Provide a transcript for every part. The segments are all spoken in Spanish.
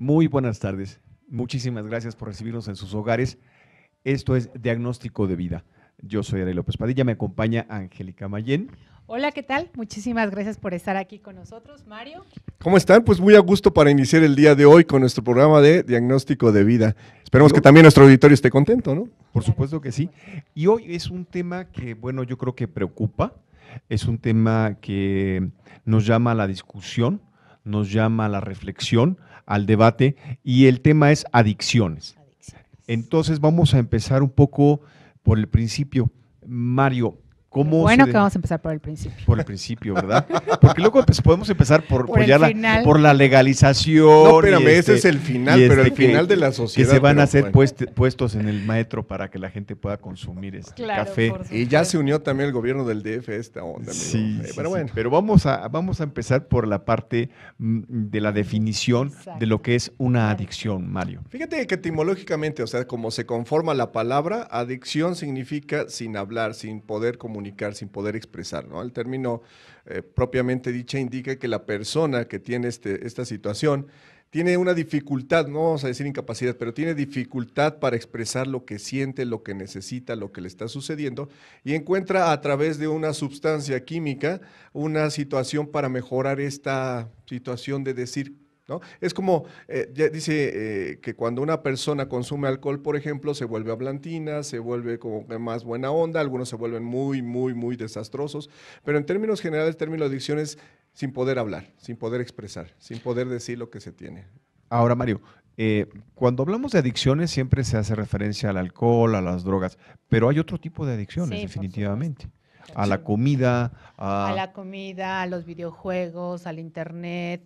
Muy buenas tardes. Muchísimas gracias por recibirnos en sus hogares. Esto es Diagnóstico de Vida. Yo soy Ari López Padilla, me acompaña Angélica Mayén. Hola, ¿qué tal? Muchísimas gracias por estar aquí con nosotros, Mario. ¿Cómo están? Pues muy a gusto para iniciar el día de hoy con nuestro programa de Diagnóstico de Vida. Esperemos que también nuestro auditorio esté contento, ¿no? Por supuesto que sí. Y hoy es un tema que, bueno, yo creo que preocupa. Es un tema que nos llama a la discusión, nos llama a la reflexión, al debate, y el tema es adicciones. Entonces vamos a empezar un poco por el principio. Mario, ¿cómo Bueno, que vamos a empezar por el principio. Por el principio, ¿verdad? Porque luego podemos empezar por la legalización. No, espérame, ese es el final, pero el final de la sociedad. Que se van a hacer puestos en el metro para que la gente pueda consumir café. Y ya se unió también el gobierno del DF a esta onda. Sí, pero bueno. Pero vamos a empezar por la parte de la definición de lo que es una adicción, Mario. Fíjate que etimológicamente, o sea, como se conforma la palabra, adicción significa sin hablar, sin poder comunicar, sin poder expresar, ¿no? El término propiamente dicha indica que la persona que tiene esta situación tiene una dificultad, no vamos a decir incapacidad, pero tiene dificultad para expresar lo que siente, lo que necesita, lo que le está sucediendo, y encuentra a través de una sustancia química una situación para mejorar esta situación de decir, ¿no? Es como, dice que cuando una persona consume alcohol, por ejemplo, se vuelve hablantina, se vuelve como más buena onda, algunos se vuelven muy desastrosos, pero en términos generales, el término adicción es sin poder hablar, sin poder expresar, sin poder decir lo que se tiene. Ahora, Mario, cuando hablamos de adicciones siempre se hace referencia al alcohol, a las drogas, pero hay otro tipo de adicciones, sí, definitivamente. A la comida. A la comida, a los videojuegos, al internet.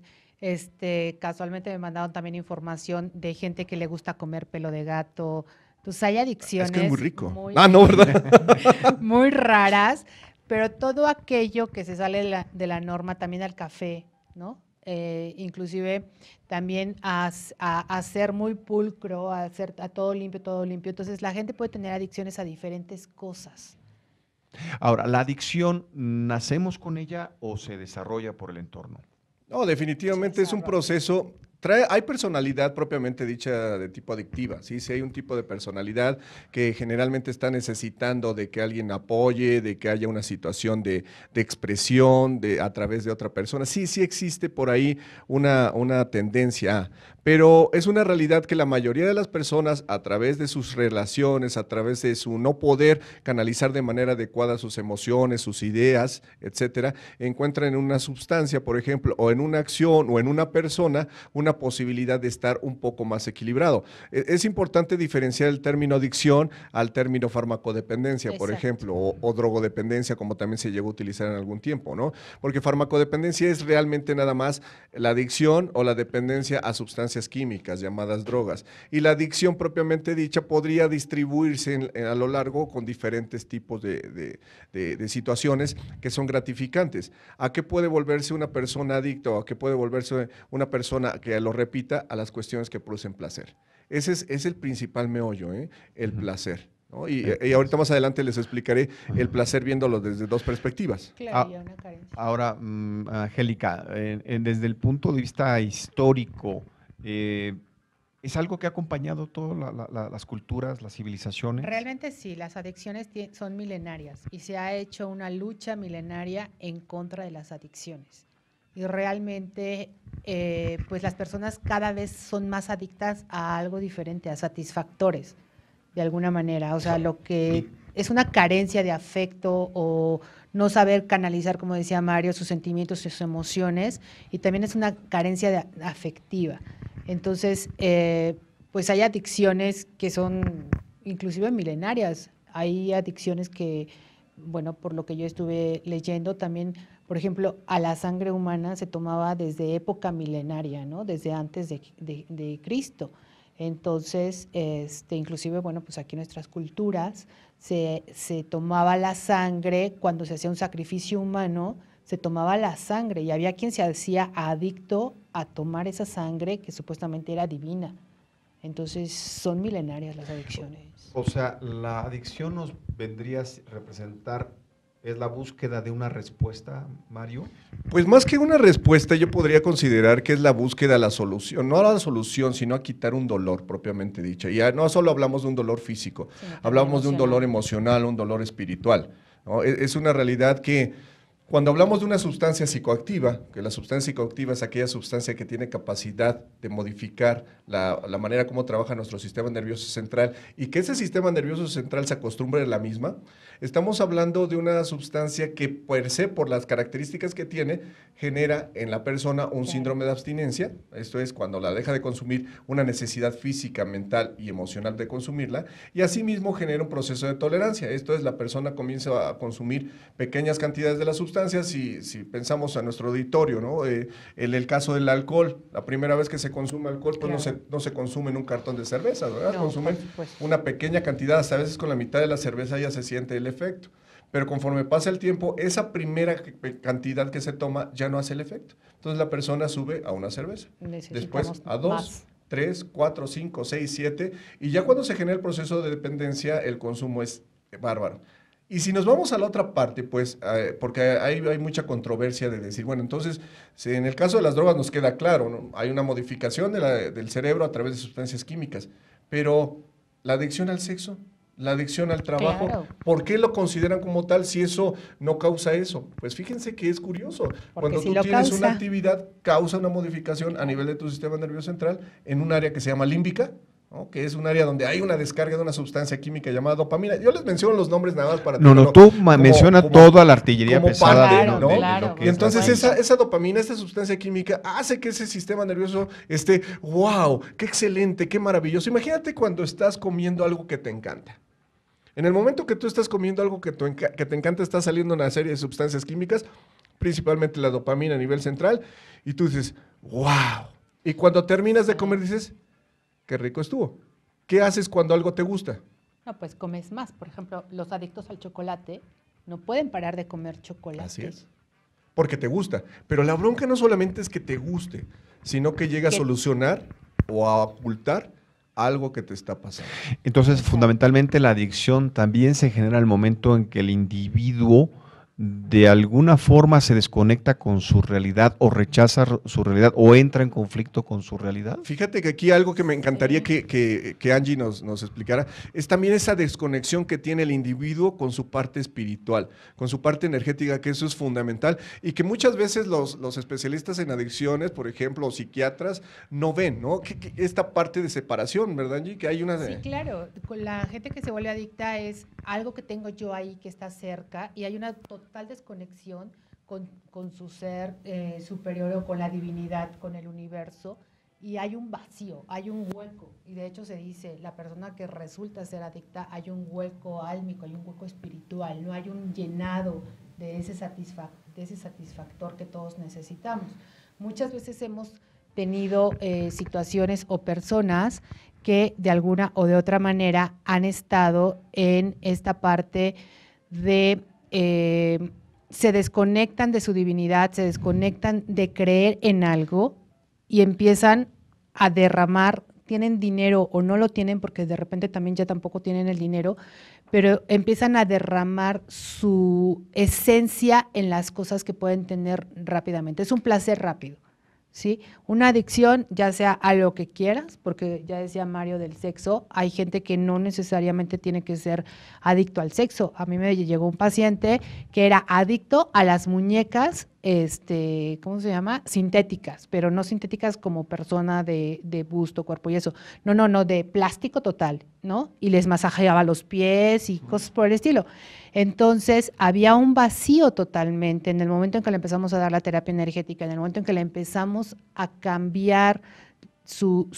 Casualmente me mandaron también información de gente que le gusta comer pelo de gato. Entonces hay adicciones. Es que es muy rico. No, ¿verdad? Muy raras, pero todo aquello que se sale de la norma, también al café, ¿no? Inclusive también a ser muy pulcro, a todo limpio, todo limpio. Entonces la gente puede tener adicciones a diferentes cosas. Ahora, ¿la adicción nacemos con ella o se desarrolla por el entorno? No, definitivamente es un proceso. Hay personalidad propiamente dicha de tipo adictiva, ¿sí? Sí hay un tipo de personalidad que generalmente está necesitando de que alguien apoye, de que haya una situación de expresión a través de otra persona. Sí existe por ahí una tendencia, pero es una realidad que la mayoría de las personas a través de sus relaciones, a través de su no poder canalizar de manera adecuada sus emociones, sus ideas, etcétera, encuentran en una sustancia, por ejemplo, o en una acción o en una persona, una posibilidad de estar un poco más equilibrado. Es importante diferenciar el término adicción al término farmacodependencia, por ejemplo, o drogodependencia, como también se llegó a utilizar en algún tiempo, ¿no? Porque farmacodependencia es realmente nada más la adicción o la dependencia a sustancias químicas llamadas drogas. Y la adicción propiamente dicha podría distribuirse a lo largo con diferentes tipos de situaciones que son gratificantes. ¿A qué puede volverse una persona adicta o a qué puede volverse una persona que lo repita? A las cuestiones que producen placer. Ese es el principal meollo, el placer, ¿no? Y ahorita más adelante les explicaré el placer viéndolo desde dos perspectivas. Claro, una carencia. Ahora, Angélica, desde el punto de vista histórico, ¿es algo que ha acompañado todas las culturas, las civilizaciones? Realmente sí, las adicciones son milenarias y se ha hecho una lucha milenaria en contra de las adicciones. Y realmente, pues las personas cada vez son más adictas a algo diferente, a satisfactores, de alguna manera. O sea, lo que es una carencia de afecto o no saber canalizar, como decía Mario, sus sentimientos, sus emociones, y también es una carencia afectiva. Entonces, pues hay adicciones que son inclusive milenarias. Hay adicciones que, bueno, por lo que yo estuve leyendo también, por ejemplo, a la sangre humana se tomaba desde época milenaria, ¿no? Desde antes de Cristo. Entonces, inclusive, bueno, pues aquí en nuestras culturas se tomaba la sangre cuando se hacía un sacrificio humano, se tomaba la sangre y había quien se hacía adicto a tomar esa sangre que supuestamente era divina. Entonces, son milenarias las adicciones. O sea, la adicción nos vendría a representar ¿Es la búsqueda de una respuesta, Mario? Pues más que una respuesta, yo podría considerar que es la búsqueda de la solución, no a la solución, sino a quitar un dolor propiamente dicho. Y no solo hablamos de un dolor físico, Sí, hablamos de un emocional. dolor emocional, un dolor espiritual, ¿no? Es una realidad que cuando hablamos de una sustancia psicoactiva, que la sustancia psicoactiva es aquella sustancia que tiene capacidad de modificar la manera como trabaja nuestro sistema nervioso central y que ese sistema nervioso central se acostumbre a la misma, estamos hablando de una sustancia que per se, por las características que tiene, genera en la persona un síndrome de abstinencia, esto es cuando la deja de consumir, una necesidad física, mental y emocional de consumirla, y asimismo genera un proceso de tolerancia, esto es la persona comienza a consumir pequeñas cantidades de la sustancia. Si pensamos a nuestro auditorio, ¿no? En el caso del alcohol, la primera vez que se consume alcohol, pues Claro. no se consume en un cartón de cerveza, ¿verdad? No, Consumen por supuesto. una pequeña cantidad, hasta a veces con la mitad de la cerveza ya se siente el efecto. Pero conforme pasa el tiempo, esa primera cantidad que se toma ya no hace el efecto. Entonces la persona sube a una cerveza, después Necesitamos a 2, más. 3, 4, 5, 6, 7, y ya cuando se genera el proceso de dependencia, el consumo es bárbaro. Y si nos vamos a la otra parte, pues, porque hay mucha controversia de decir, bueno, entonces, si en el caso de las drogas nos queda claro, ¿no? Hay una modificación del cerebro a través de sustancias químicas, pero la adicción al sexo, la adicción al trabajo, Claro. ¿por qué lo consideran como tal si eso no causa eso? Pues fíjense que es curioso. Cuando sí tú lo tienes una causa. actividad, causa una modificación a nivel de tu sistema nervioso central en un área que se llama límbica, ¿no? Que es un área donde hay una descarga de una sustancia química llamada dopamina. Yo les menciono los nombres nada más para No, tú menciona toda la artillería como pesada parte, de, Claro, ¿no? de claro, lo que Y es entonces la ciencia. esa dopamina, esta sustancia química, hace que ese sistema nervioso esté, wow, qué excelente, qué maravilloso. Imagínate cuando estás comiendo algo que te encanta. En el momento que tú estás comiendo algo que te encanta, está saliendo una serie de sustancias químicas, principalmente la dopamina a nivel central, y tú dices, wow. Y cuando terminas de comer dices, qué rico estuvo. ¿Qué haces cuando algo te gusta? No, pues comes más. Por ejemplo, los adictos al chocolate no pueden parar de comer chocolate. Así es. Porque te gusta. Pero la bronca no solamente es que te guste, sino que llega a Que- solucionar o a ocultar algo que te está pasando. Entonces, Exacto. fundamentalmente la adicción también se genera al momento en que el individuo de alguna forma se desconecta con su realidad o rechaza su realidad o entra en conflicto con su realidad. Fíjate que aquí algo que me encantaría Sí. que Angie nos explicara es también esa desconexión que tiene el individuo con su parte espiritual, con su parte energética, que eso es fundamental y que muchas veces los especialistas en adicciones, por ejemplo, o psiquiatras, no ven, ¿no? Esta parte de separación, ¿verdad, Angie? Que hay una... Sí, claro. Con la gente que se vuelve adicta es algo que tengo yo ahí que está cerca y hay una total desconexión con su ser superior o con la divinidad, con el universo, y hay un vacío, hay un hueco. Y de hecho se dice, la persona que resulta ser adicta, hay un hueco álmico, hay un hueco espiritual, no hay un llenado de ese satisfactor que todos necesitamos. Muchas veces hemos tenido situaciones o personas que de alguna o de otra manera han estado en esta parte de se desconectan de su divinidad, se desconectan de creer en algo y empiezan a derramar, tienen dinero o no lo tienen porque de repente también ya tampoco tienen el dinero, pero empiezan a derramar su esencia en las cosas que pueden tener rápidamente. Es un placer rápido. ¿Sí? Una adicción, ya sea a lo que quieras, porque ya decía Mario del sexo, hay gente que no necesariamente tiene que ser adicto al sexo. A mí me llegó un paciente que era adicto a las muñecas, ¿cómo se llama? Sintéticas, pero no sintéticas como persona de busto, cuerpo y eso. No, de plástico total, ¿no? Y les masajeaba los pies y cosas por el estilo. Entonces, había un vacío totalmente en el momento en que le empezamos a dar la terapia energética, en el momento en que le empezamos a cambiar su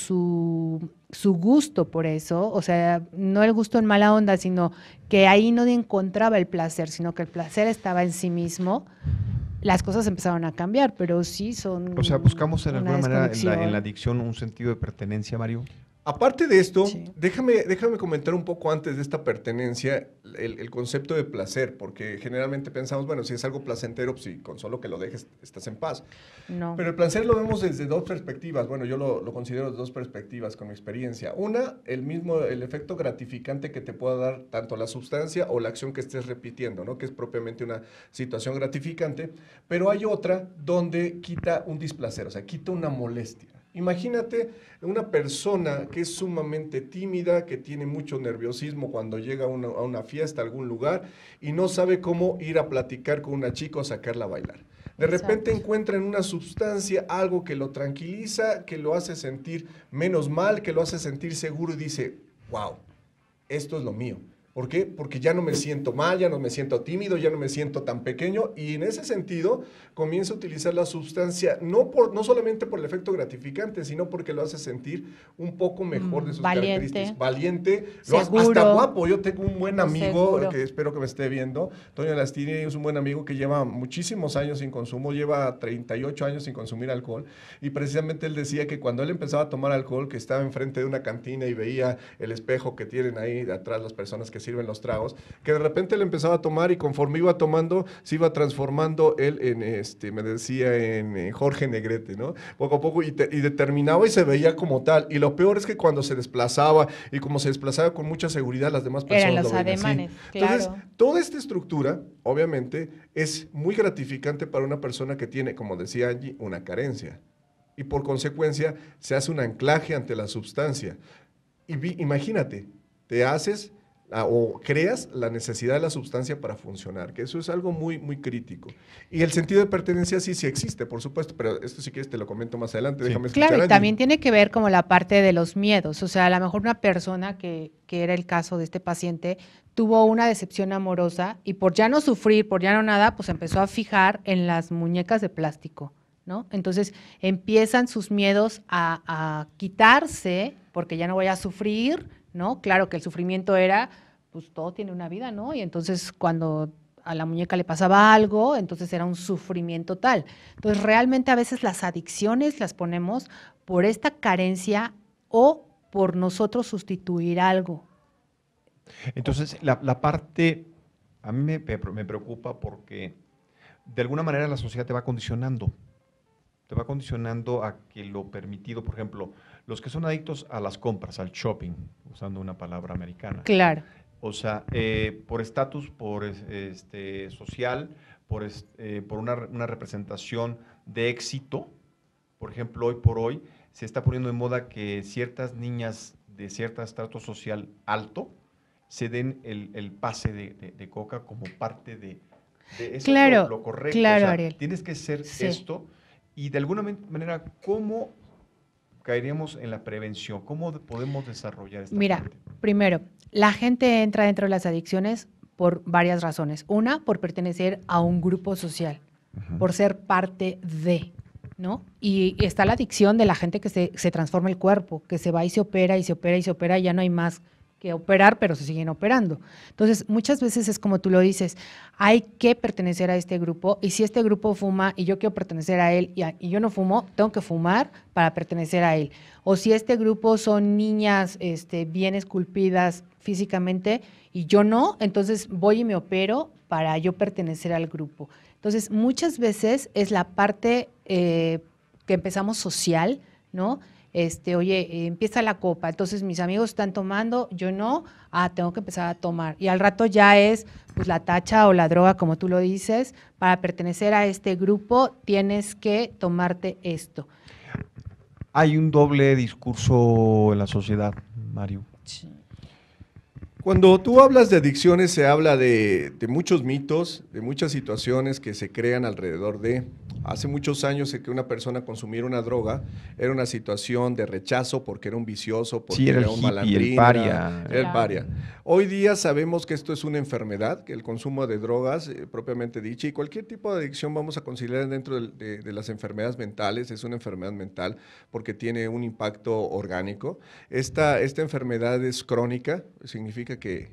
gusto por eso, o sea, no el gusto en mala onda, sino que ahí no encontraba el placer, sino que el placer estaba en sí mismo, las cosas empezaron a cambiar, pero sí son O sea, buscamos en una alguna manera en la desconexión. adicción un sentido de pertenencia, Mario. Aparte de esto, Sí. déjame comentar un poco antes de esta pertenencia el concepto de placer, porque generalmente pensamos, bueno, si es algo placentero, pues sí, con solo que lo dejes estás en paz. No. Pero el placer lo vemos desde dos perspectivas. Bueno, yo lo considero desde dos perspectivas con mi experiencia. Una, el efecto gratificante que te pueda dar tanto la sustancia o la acción que estés repitiendo, ¿no? Que es propiamente una situación gratificante. Pero hay otra donde quita un displacer, o sea, quita una molestia. Imagínate una persona que es sumamente tímida, que tiene mucho nerviosismo cuando llega a una fiesta, a algún lugar, y no sabe cómo ir a platicar con una chica o sacarla a bailar. De repente Exacto. encuentra en una sustancia algo que lo tranquiliza, que lo hace sentir menos mal, que lo hace sentir seguro y dice, wow, esto es lo mío. ¿Por qué? Porque ya no me siento mal, ya no me siento tímido, ya no me siento tan pequeño y en ese sentido comienza a utilizar la sustancia no solamente por el efecto gratificante, sino porque lo hace sentir un poco mejor de sus características. Valiente, hasta Seguro. guapo. Yo tengo un buen amigo Seguro. que espero que me esté viendo, Toño Lastini, es un buen amigo que lleva muchísimos años sin consumo, lleva 38 años sin consumir alcohol y precisamente él decía que cuando él empezaba a tomar alcohol, que estaba enfrente de una cantina y veía el espejo que tienen ahí de atrás las personas que sirven los tragos, que de repente le empezaba a tomar y conforme iba tomando, se iba transformando él me decía, en Jorge Negrete, ¿no? Poco a poco y determinaba y se veía como tal. Y lo peor es que cuando se desplazaba y como se desplazaba con mucha seguridad, las demás personas Eran los lo veían así. ademanes, claro. Entonces, toda esta estructura, obviamente, es muy gratificante para una persona que tiene, como decía Angie, una carencia. Y por consecuencia, se hace un anclaje ante la sustancia. Y imagínate, te haces o creas la necesidad de la sustancia para funcionar, que eso es algo muy, muy crítico. Y el sentido de pertenencia sí existe, por supuesto, pero esto si quieres te lo comento más adelante, Sí. déjame escuchar. Claro, y Angie. también tiene que ver como la parte de los miedos. O sea, a lo mejor una persona que era el caso de este paciente, tuvo una decepción amorosa y por ya no sufrir, por ya no nada, pues empezó a fijar en las muñecas de plástico, ¿no? Entonces empiezan sus miedos a quitarse porque ya no voy a sufrir, ¿no? Claro que el sufrimiento era, pues todo tiene una vida, ¿no? Y entonces cuando a la muñeca le pasaba algo, entonces era un sufrimiento tal. Entonces realmente a veces las adicciones las ponemos por esta carencia o por nosotros sustituir algo. Entonces, la parte, a mí me preocupa porque de alguna manera la sociedad te va condicionando a que lo permitido, por ejemplo, los que son adictos a las compras, al shopping, usando una palabra americana. Claro. O sea, por estatus, por social, por una representación de éxito. Por ejemplo, hoy por hoy se está poniendo de moda que ciertas niñas de cierto estrato social alto se den el pase de coca como parte de eso. Claro, es lo correcto. claro, O sea, Ariel. tienes que ser Sí. esto y de alguna manera, ¿cómo caeríamos en la prevención? ¿Cómo podemos desarrollar esta Mira, parte? primero, la gente entra dentro de las adicciones por varias razones. Una, por pertenecer a un grupo social, por ser parte de, ¿no? Y está la adicción de la gente que se transforma el cuerpo, que se va y se opera y se opera y se opera y ya no hay más que operar, pero se siguen operando. Entonces, muchas veces es como tú lo dices, hay que pertenecer a este grupo y si este grupo fuma y yo quiero pertenecer a él y yo no fumo, tengo que fumar para pertenecer a él. O si este grupo son niñas bien esculpidas físicamente y yo no, entonces voy y me opero para yo pertenecer al grupo. Entonces, muchas veces es la parte que empezamos social, ¿no? Oye, empieza la copa, entonces mis amigos están tomando, yo no, tengo que empezar a tomar. Y al rato ya es pues la tacha o la droga, como tú lo dices, para pertenecer a este grupo tienes que tomarte esto. Hay un doble discurso en la sociedad, Mario. Sí. Cuando tú hablas de adicciones, se habla de muchos mitos, de muchas situaciones que se crean alrededor de. Hace muchos años que una persona consumiera una droga era una situación de rechazo porque era un vicioso, porque Sí, era el un hippie, malandrín, el paria. era el paria. Hoy día sabemos que esto es una enfermedad, que el consumo de drogas, propiamente dicha, y cualquier tipo de adicción vamos a considerar dentro de las enfermedades mentales, es una enfermedad mental porque tiene un impacto orgánico. Esta enfermedad es crónica, significa que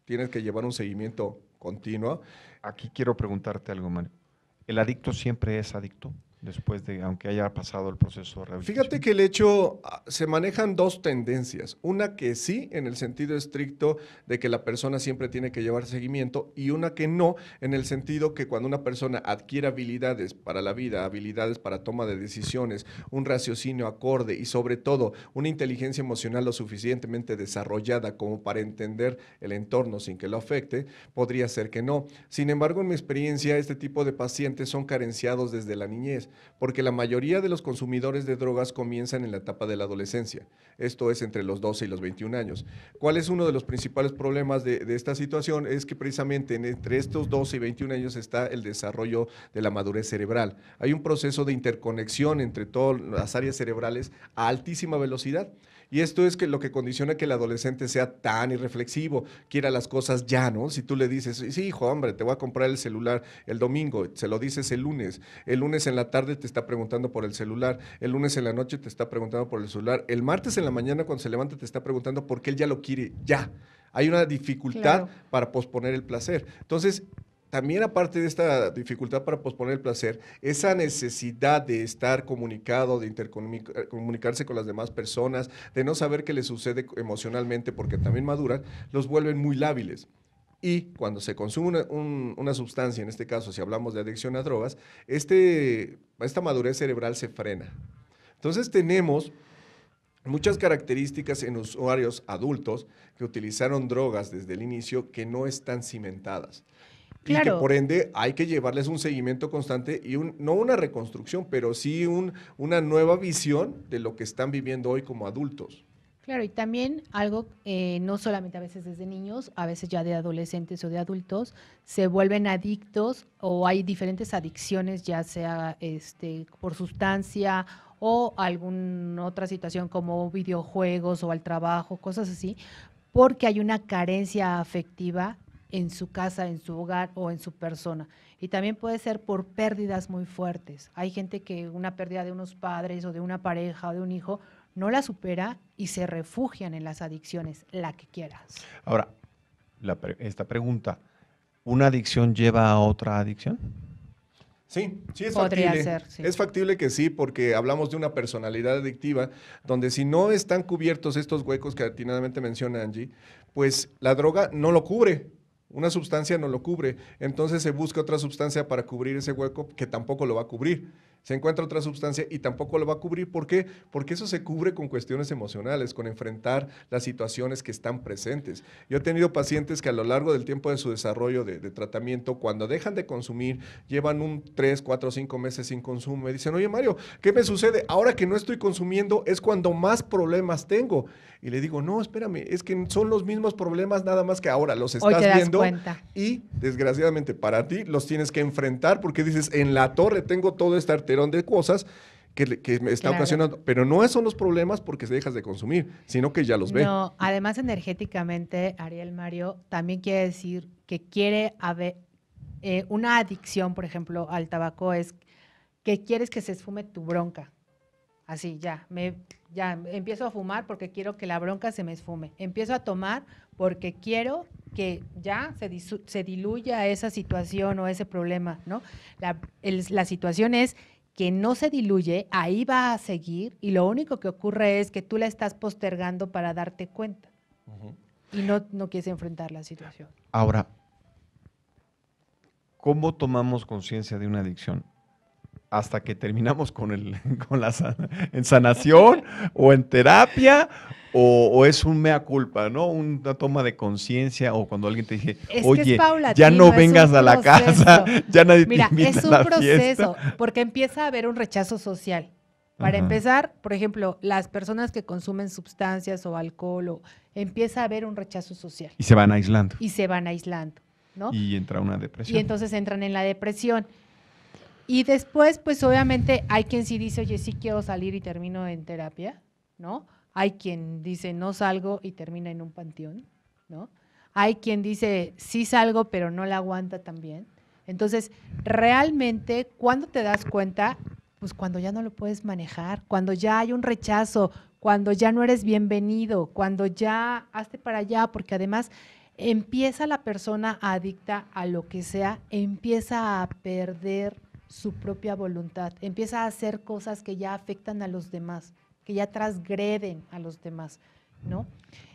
tienes que llevar un seguimiento continuo. Aquí quiero preguntarte algo, Mario. ¿El adicto siempre es adicto? después de, aunque haya pasado el proceso de rehabilitación? Fíjate que el hecho, se manejan dos tendencias. Una que sí, en el sentido estricto de que la persona siempre tiene que llevar seguimiento, y una que no, en el sentido que cuando una persona adquiere habilidades para la vida, habilidades para toma de decisiones, un raciocinio acorde y sobre todo una inteligencia emocional lo suficientemente desarrollada como para entender el entorno sin que lo afecte, podría ser que no. Sin embargo, en mi experiencia, este tipo de pacientes son carenciados desde la niñez, porque la mayoría de los consumidores de drogas comienzan en la etapa de la adolescencia, esto es entre los 12 y los 21 años. ¿Cuál es uno de los principales problemas de esta situación? Es que precisamente entre estos 12 y 21 años está el desarrollo de la madurez cerebral. Hay un proceso de interconexión entre todas las áreas cerebrales a altísima velocidad. Y esto es que lo que condiciona que el adolescente sea tan irreflexivo, quiera las cosas ya, ¿no? Si tú le dices, sí, hijo, hombre, te voy a comprar el celular el domingo, se lo dices el lunes en la tarde te está preguntando por el celular, el lunes en la noche te está preguntando por el celular, el martes en la mañana cuando se levanta te está preguntando porque él ya lo quiere, ya. Hay una dificultad para posponer el placer. Entonces, también aparte de esta dificultad para posponer el placer, esa necesidad de estar comunicado, de comunicarse con las demás personas, de no saber qué les sucede emocionalmente porque también maduran, los vuelven muy lábiles. Y cuando se consume una sustancia, en este caso si hablamos de adicción a drogas, esta madurez cerebral se frena. Entonces tenemos muchas características en usuarios adultos que utilizaron drogas desde el inicio que no están cimentadas. Claro. Y que por ende hay que llevarles un seguimiento constante y no una reconstrucción, pero sí una nueva visión de lo que están viviendo hoy como adultos. Claro, y también algo, no solamente a veces desde niños, a veces ya de adolescentes o de adultos, se vuelven adictos o hay diferentes adicciones, ya sea por sustancia o alguna otra situación como videojuegos o al trabajo, cosas así, porque hay una carencia afectiva en su casa, en su hogar o en su persona. Y también puede ser por pérdidas muy fuertes. Hay gente que una pérdida de unos padres o de una pareja o de un hijo no la supera y se refugian en las adicciones, la que quieras. Ahora, esta pregunta, ¿una adicción lleva a otra adicción? Sí, sí es Podría factible. Ser, sí. Es factible que sí, porque hablamos de una personalidad adictiva, donde si no están cubiertos estos huecos que atinadamente menciona Angie, pues la droga no lo cubre. Una sustancia no lo cubre, entonces se busca otra sustancia para cubrir ese hueco que tampoco lo va a cubrir. Se encuentra otra sustancia y tampoco lo va a cubrir. ¿Por qué? Porque eso se cubre con cuestiones emocionales, con enfrentar las situaciones que están presentes. Yo he tenido pacientes que a lo largo del tiempo de su desarrollo de tratamiento, cuando dejan de consumir, llevan 3, 4, 5 meses sin consumo, me dicen, oye Mario, ¿qué me sucede? Ahora que no estoy consumiendo es cuando más problemas tengo. Y le digo, no, espérame, es que son los mismos problemas, nada más que ahora los estás viendo cuenta. Y desgraciadamente para ti los tienes que enfrentar porque dices, en la torre tengo todo este arterón de cosas que me está ocasionando, pero no son los problemas porque se dejas de consumir, sino que ya los ves. No, además energéticamente, Ariel, Mario, también quiere decir que quiere haber una adicción, por ejemplo, al tabaco es que quieres que se esfume tu bronca. Así, ya empiezo a fumar porque quiero que la bronca se me esfume. Empiezo a tomar porque quiero que ya se diluya esa situación o ese problema, ¿no? La situación es que no se diluye, ahí va a seguir y lo único que ocurre es que tú la estás postergando para darte cuenta. Y no quieres enfrentar la situación. Ahora, ¿cómo tomamos conciencia de una adicción? ¿Hasta que terminamos en sanación o en terapia? ¿O es un mea culpa, ¿no? Una toma de conciencia o cuando alguien te dice, oye, ya no vengas a la casa, ya nadie te invita a la fiesta? Mira, es un proceso, porque empieza a haber un rechazo social. Para empezar, por ejemplo, las personas que consumen sustancias o alcohol, empieza a haber un rechazo social. Y se van aislando. ¿No? Y entra una depresión. Y entonces entran en la depresión. Y después, pues obviamente hay quien sí dice, oye, sí quiero salir y termino en terapia, ¿no? Hay quien dice, no salgo y termina en un panteón, ¿no? Hay quien dice, sí salgo, pero no la aguanta también. Entonces, realmente, ¿cuándo te das cuenta? Pues cuando ya no lo puedes manejar, cuando ya hay un rechazo, cuando ya no eres bienvenido, cuando ya hazte para allá, porque además empieza la persona adicta a lo que sea, empieza a perder su propia voluntad, empieza a hacer cosas que ya afectan a los demás, que ya transgreden a los demás, ¿no?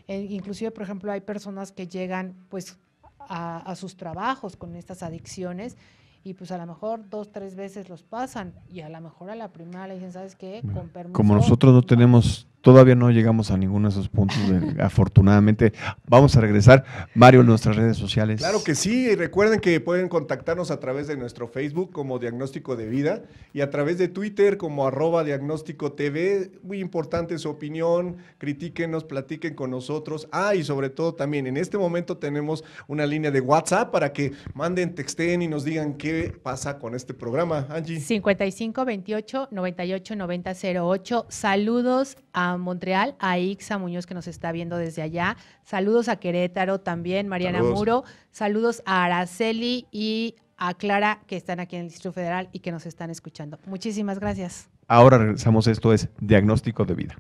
Inclusive, por ejemplo, hay personas que llegan pues a sus trabajos con estas adicciones y pues a lo mejor 2, 3 veces los pasan y a lo mejor a la primera le dicen, ¿sabes qué? Con permiso. Como nosotros no tenemos, todavía no llegamos a ninguno de esos puntos, afortunadamente. Vamos a regresar. Mario, nuestras redes sociales. Claro que sí, y recuerden que pueden contactarnos a través de nuestro Facebook como Diagnóstico de Vida y a través de Twitter como @diagnóstico.tv. Muy importante su opinión, critíquenos, platiquen con nosotros. Y sobre todo también en este momento tenemos una línea de WhatsApp para que manden, texten y nos digan qué pasa con este programa. Angie. 55 28 98 90 08. Saludos a Montreal, a Ixa Muñoz que nos está viendo desde allá. Saludos a Querétaro también, Mariana Saludos. Muro. Saludos a Araceli y a Clara que están aquí en el Distrito Federal y que nos están escuchando. Muchísimas gracias. Ahora regresamos, esto es Diagnóstico de Vida.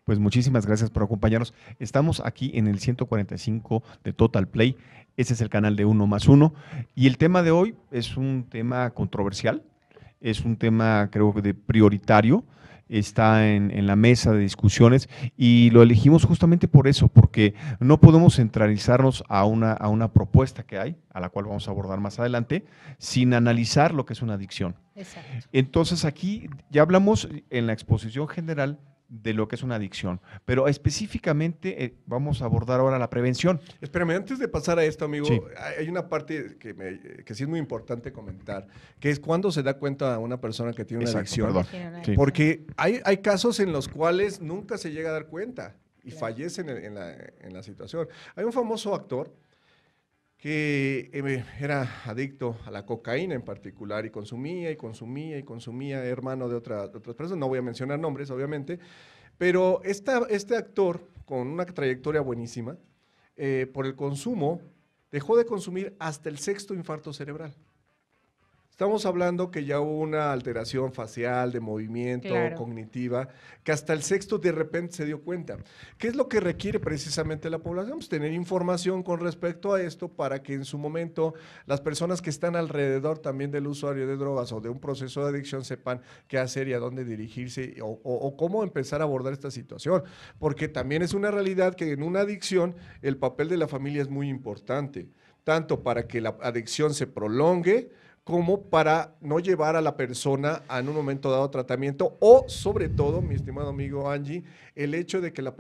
Pues muchísimas gracias por acompañarnos. Estamos aquí en el 145 de Total Play. Ese es el canal de Uno Más Uno. Y el tema de hoy es un tema controversial, es un tema creo que prioritario, está en la mesa de discusiones y lo elegimos justamente por eso, porque no podemos centralizarnos a una propuesta que hay, a la cual vamos a abordar más adelante, sin analizar lo que es una adicción. Exacto. Entonces aquí ya hablamos en la exposición general de lo que es una adicción, pero específicamente vamos a abordar ahora la prevención. Espérame, antes de pasar a esto, amigo, Sí. hay una parte que sí es muy importante comentar, que es cuando se da cuenta una persona que tiene una Exacto, adicción. perdón. Tiene una Sí. adicción. Porque hay casos en los cuales nunca se llega a dar cuenta y Claro. fallecen en la situación. Hay un famoso actor que era adicto a la cocaína en particular y consumía y consumía y consumía, hermano de otras personas, no voy a mencionar nombres obviamente, pero este actor con una trayectoria buenísima, por el consumo, dejó de consumir hasta el 6º infarto cerebral. Estamos hablando que ya hubo una alteración facial, de movimiento, Claro. cognitiva, que hasta el 6º de repente se dio cuenta. ¿Qué es lo que requiere precisamente la población? Pues tener información con respecto a esto para que en su momento las personas que están alrededor también del usuario de drogas o de un proceso de adicción sepan qué hacer y a dónde dirigirse o cómo empezar a abordar esta situación. Porque también es una realidad que en una adicción el papel de la familia es muy importante, tanto para que la adicción se prolongue, como para no llevar a la persona a en un momento dado tratamiento o sobre todo, mi estimado amigo Angie, el hecho de que la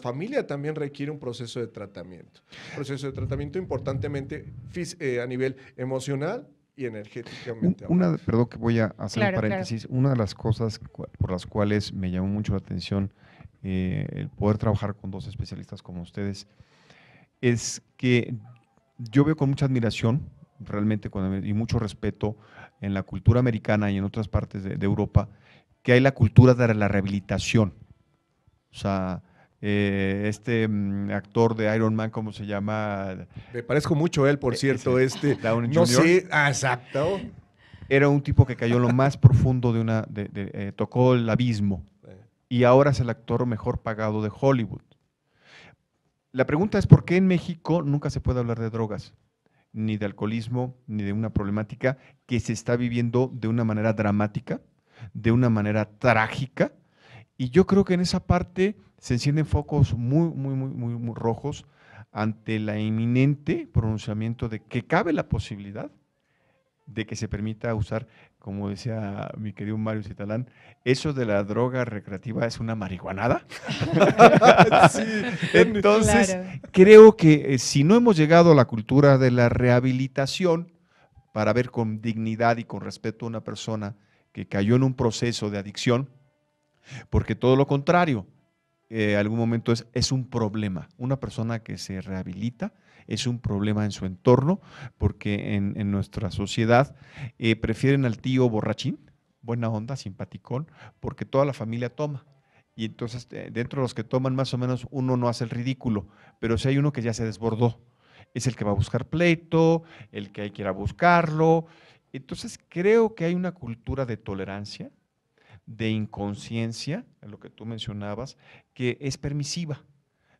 familia también requiere un proceso de tratamiento. Un proceso de tratamiento importantemente a nivel emocional y energéticamente. Perdón que voy a hacer Claro, un paréntesis. Una de las cosas por las cuales me llamó mucho la atención el poder trabajar con dos especialistas como ustedes es que yo veo con mucha admiración realmente y mucho respeto en la cultura americana y en otras partes de Europa, que hay la cultura de la rehabilitación. O sea, actor de Iron Man, ¿cómo se llama? Me parezco mucho a él, por cierto, Downey no Jr. sé, exacto. Era un tipo que cayó en lo más profundo tocó el abismo y ahora es el actor mejor pagado de Hollywood. La pregunta es, ¿por qué en México nunca se puede hablar de drogas? Ni de alcoholismo, ni de una problemática que se está viviendo de una manera dramática, de una manera trágica, y yo creo que en esa parte se encienden focos muy rojos ante la inminente pronunciamiento de que cabe la posibilidad de que se permita usar, como decía mi querido Mario Citalán, eso de la droga recreativa es una marihuanada. Sí. Entonces, Claro. creo que si no hemos llegado a la cultura de la rehabilitación para ver con dignidad y con respeto a una persona que cayó en un proceso de adicción, porque todo lo contrario, algún momento es un problema. Una persona que se rehabilita es un problema en su entorno, porque en nuestra sociedad prefieren al tío borrachín, buena onda, simpaticón, porque toda la familia toma. Y entonces, dentro de los que toman, más o menos uno no hace el ridículo, pero si hay uno que ya se desbordó, es el que va a buscar pleito, el que hay que ir a buscarlo. Entonces, creo que hay una cultura de tolerancia, de inconsciencia, en lo que tú mencionabas, que es permisiva.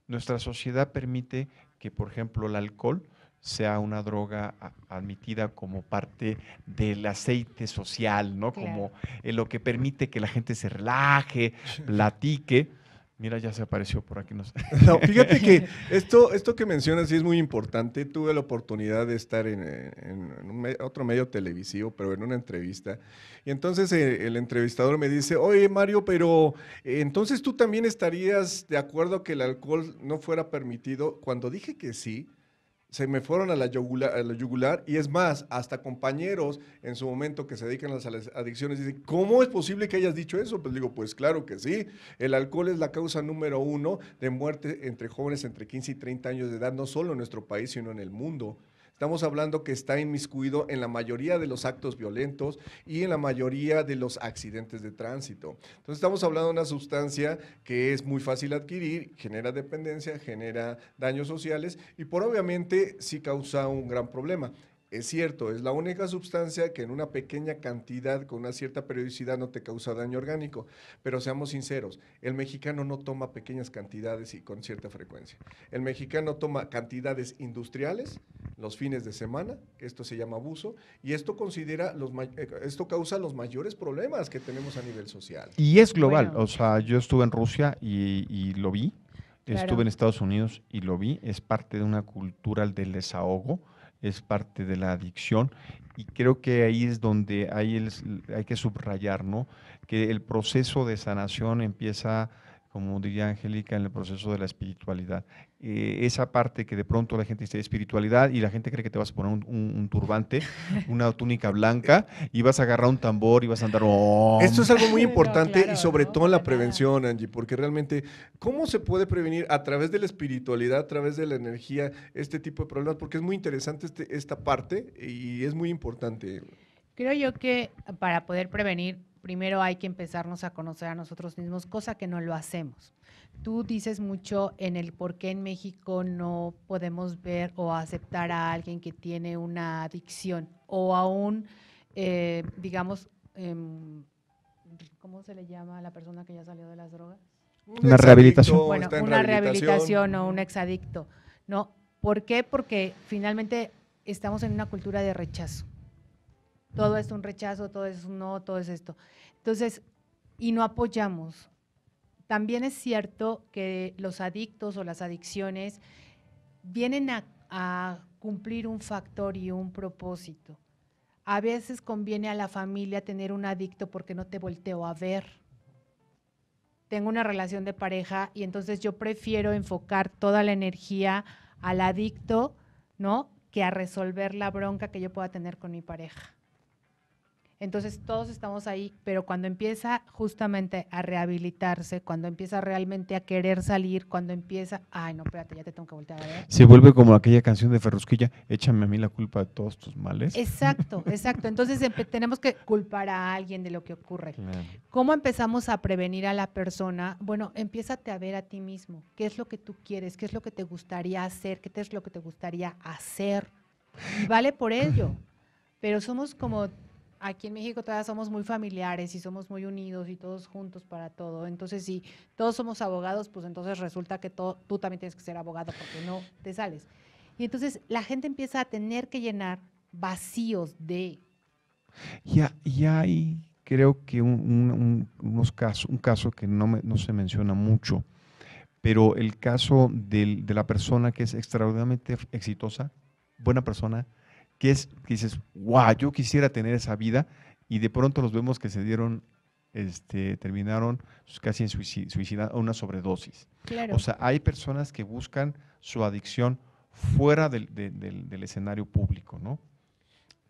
Nuestra sociedad permite que, por ejemplo, el alcohol sea una droga admitida como parte del aceite social, ¿no? Claro. Como lo que permite que la gente se relaje, platique. Mira, ya se apareció por aquí. No sé. No, fíjate que esto que mencionas sí es muy importante. Tuve la oportunidad de estar en otro medio televisivo, pero en una entrevista. Y entonces el entrevistador me dice, oye Mario, pero entonces tú también estarías de acuerdo que el alcohol no fuera permitido. Cuando dije que sí, se me fueron a la yugular, y es más, hasta compañeros en su momento que se dedican a las adicciones dicen, ¿cómo es posible que hayas dicho eso? Pues digo, pues claro que sí, el alcohol es la causa número 1 de muerte entre jóvenes entre 15 y 30 años de edad, no solo en nuestro país, sino en el mundo. Estamos hablando que está inmiscuido en la mayoría de los actos violentos y en la mayoría de los accidentes de tránsito. Entonces estamos hablando de una sustancia que es muy fácil adquirir, genera dependencia, genera daños sociales y por obviamente sí causa un gran problema. Es cierto, es la única sustancia que en una pequeña cantidad, con una cierta periodicidad, no te causa daño orgánico. Pero seamos sinceros, el mexicano no toma pequeñas cantidades y con cierta frecuencia. El mexicano toma cantidades industriales los fines de semana, esto se llama abuso, y esto causa los mayores problemas que tenemos a nivel social. Y es global, Bueno. o sea, yo estuve en Rusia y lo vi, Claro. estuve en Estados Unidos y lo vi, es parte de una cultura del desahogo, es parte de la adicción y creo que ahí es donde hay que subrayar, ¿no? Que el proceso de sanación empieza, como diría Angélica, en el proceso de la espiritualidad. Esa parte que de pronto la gente dice espiritualidad y la gente cree que te vas a poner un turbante, una túnica blanca y vas a agarrar un tambor y vas a andar... ¡Oh! Esto es algo muy No, importante claro, y sobre no, todo en la para nada. prevención, Angie, porque realmente, ¿cómo se puede prevenir a través de la espiritualidad, a través de la energía, este tipo de problemas? Porque es muy interesante esta parte y es muy importante. Creo yo que para poder prevenir, primero hay que empezarnos a conocer a nosotros mismos, cosa que no lo hacemos. Tú dices mucho en el por qué en México no podemos ver o aceptar a alguien que tiene una adicción o aún, digamos, ¿cómo se le llama a la persona que ya salió de las drogas? Una rehabilitación. Bueno, Está en una rehabilitación o un Ujú. exadicto. ¿No? ¿Por qué? Porque finalmente estamos en una cultura de rechazo. Todo es un rechazo, todo es un no, todo es esto. Entonces, y no apoyamos. También es cierto que los adictos o las adicciones vienen a cumplir un factor y un propósito. A veces conviene a la familia tener un adicto porque no te volteo a ver. Tengo una relación de pareja y entonces yo prefiero enfocar toda la energía al adicto, ¿no? Que a resolver la bronca que yo pueda tener con mi pareja. Entonces todos estamos ahí, pero cuando empieza justamente a rehabilitarse, cuando empieza realmente a querer salir, cuando empieza, ay no, espérate, ya te tengo que voltear a ver. Se vuelve como aquella canción de Ferrusquilla, échame a mí la culpa de todos tus males. Exacto, exacto. Entonces tenemos que culpar a alguien de lo que ocurre. Claro. ¿Cómo empezamos a prevenir a la persona? Bueno, empiézate a ver a ti mismo. ¿Qué es lo que tú quieres? ¿Qué es lo que te gustaría hacer? ¿Qué es lo que te gustaría hacer? Y vale por ello. Pero somos como, aquí en México todavía somos muy familiares y somos muy unidos y todos juntos para todo. Entonces, si todos somos abogados, pues entonces resulta que tú también tienes que ser abogado porque no te sales. Y entonces la gente empieza a tener que llenar vacíos de... Y hay, creo que un caso que no se menciona mucho, pero el caso de la persona que es extraordinariamente exitosa, buena persona, que dices, wow, yo quisiera tener esa vida, y de pronto los vemos que terminaron casi en suicida, una sobredosis. Claro. O sea, hay personas que buscan su adicción fuera del escenario público, ¿no?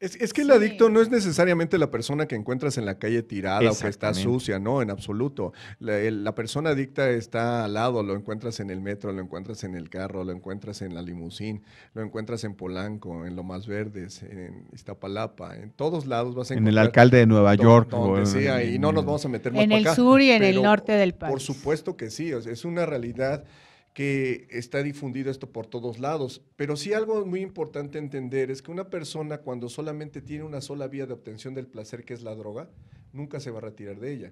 Es que el Sí. adicto no es necesariamente la persona que encuentras en la calle tirada o que está Exactamente. sucia, no, en absoluto. La persona adicta está al lado, lo encuentras en el metro, lo encuentras en el carro, lo encuentras en la limusín, lo encuentras en Polanco, en Lomas Verdes, en Iztapalapa, en todos lados vas a En encontrar. el alcalde de Nueva York. Donde o sea, y no nos en- vamos a meter más En para el acá, sur y en el pero norte del país. Por supuesto que sí, o sea, es una realidad que está difundido esto por todos lados, pero sí algo muy importante entender es que una persona cuando solamente tiene una sola vía de obtención del placer, que es la droga, nunca se va a retirar de ella.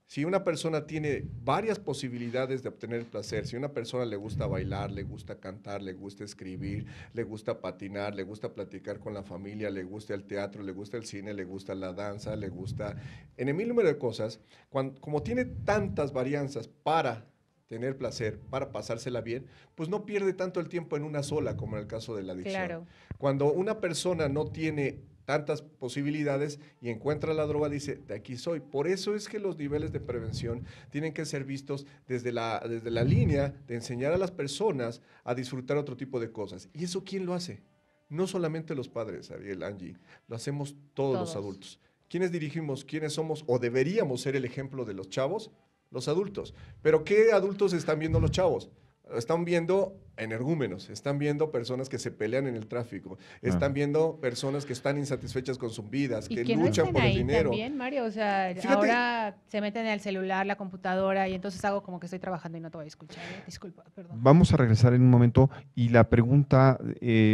Si una persona tiene varias posibilidades de obtener el placer, si a una persona le gusta bailar, le gusta cantar, le gusta escribir, le gusta patinar, le gusta platicar con la familia, le gusta el teatro, le gusta el cine, le gusta la danza, le gusta en el mil número de cosas, como tiene tantas varianzas para tener placer, para pasársela bien, pues no pierde tanto el tiempo en una sola, como en el caso de la adicción. Claro. Cuando una persona no tiene tantas posibilidades y encuentra la droga, dice, de aquí soy. Por eso es que los niveles de prevención tienen que ser vistos desde la línea de enseñar a las personas a disfrutar otro tipo de cosas. ¿Y eso quién lo hace? No solamente los padres, Ariel, Angie, lo hacemos todos los adultos. ¿Quiénes dirigimos? ¿Quiénes somos o deberíamos ser el ejemplo de los chavos? Los adultos. ¿Pero qué adultos están viendo los chavos? Están viendo energúmenos, están viendo personas que se pelean en el tráfico, están viendo personas que están insatisfechas con sus vidas, que no luchan por el dinero. También, Mario, o sea, fíjate, ahora se meten en el celular, la computadora, y entonces hago como que estoy trabajando y no te voy a escuchar. Disculpa, perdón. Vamos a regresar en un momento y la pregunta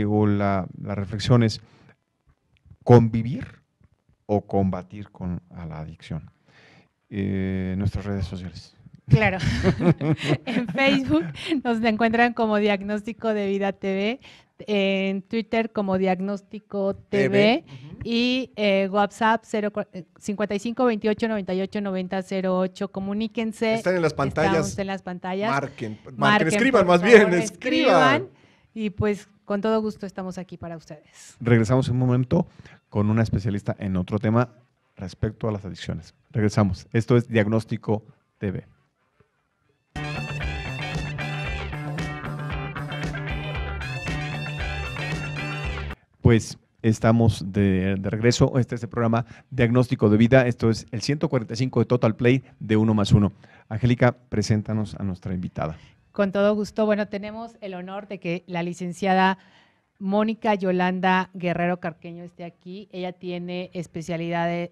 o la reflexión es, ¿convivir o combatir a la adicción? Nuestras redes sociales. Claro, en Facebook nos encuentran como Diagnóstico de Vida TV, en Twitter como Diagnóstico TV y WhatsApp 55 28 98 90 08. Comuníquense. Están en las pantallas. Estamos en las pantallas. Marquen, escriban más bien, escriban. Y pues con todo gusto estamos aquí para ustedes. Regresamos en un momento con una especialista en otro tema respecto a las adicciones. Regresamos. Esto es Diagnóstico TV. Pues estamos de regreso. Este es el programa Diagnóstico de Vida. Esto es el 145 de Total Play de 1+1. Angélica, preséntanos a nuestra invitada. Con todo gusto. Bueno, tenemos el honor de que la licenciada Mónica Yolanda Guerrero Carqueño esté aquí. Ella tiene especialidad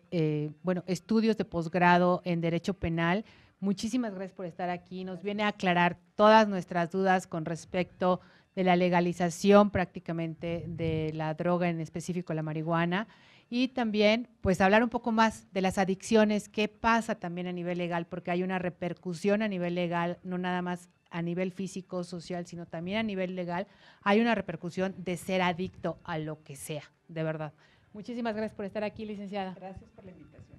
estudios de posgrado en Derecho Penal. Muchísimas gracias por estar aquí. Nos viene a aclarar todas nuestras dudas con respecto de la legalización prácticamente de la droga, en específico la marihuana, y también pues hablar un poco más de las adicciones, qué pasa también a nivel legal, porque hay una repercusión a nivel legal, no nada más a nivel físico, social, sino también a nivel legal, hay una repercusión de ser adicto a lo que sea, de verdad. Muchísimas gracias por estar aquí, licenciada. Gracias por la invitación.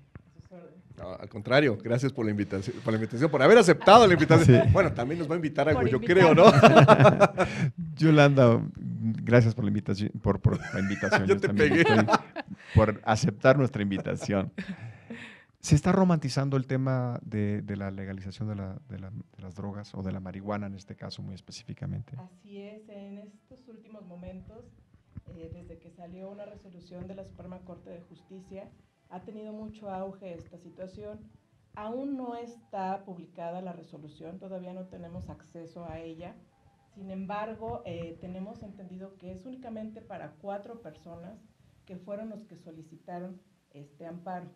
No, al contrario, gracias por la invitación, por haber aceptado la invitación. Sí. Bueno, también nos va a invitar algo, yo creo, ¿no? Yolanda, gracias por la invitación. Por la invitación. Yo te pegué. Por aceptar nuestra invitación. ¿Se está romantizando el tema de la legalización de las drogas o de la marihuana en este caso muy específicamente? Así es, en estos últimos momentos, desde que salió una resolución de la Suprema Corte de Justicia, ha tenido mucho auge esta situación. Aún no está publicada la resolución, todavía no tenemos acceso a ella. Sin embargo, tenemos entendido que es únicamente para 4 personas que fueron los que solicitaron este amparo.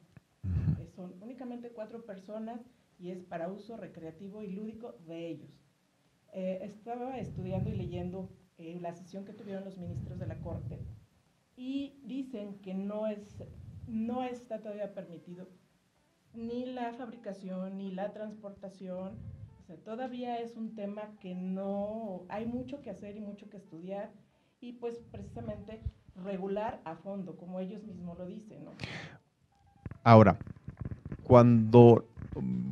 Son únicamente 4 personas y es para uso recreativo y lúdico de ellos. Estaba estudiando y leyendo la sesión que tuvieron los ministros de la Corte y dicen que no está todavía permitido ni la fabricación ni la transportación. O sea, todavía es un tema que no hay mucho que hacer y mucho que estudiar y pues precisamente regular a fondo, como ellos mismos lo dicen, ¿no? Ahora, cuando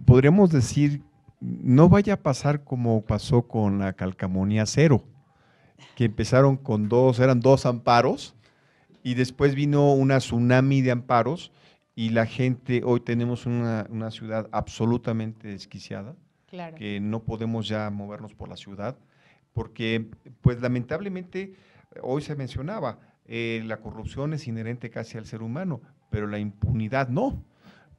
podríamos decir, no vaya a pasar como pasó con la calcamonía cero, que empezaron con eran 2 amparos, y después vino una tsunami de amparos y la gente, hoy tenemos una ciudad absolutamente desquiciada, claro, que no podemos ya movernos por la ciudad, porque pues lamentablemente hoy se mencionaba, la corrupción es inherente casi al ser humano, pero la impunidad no,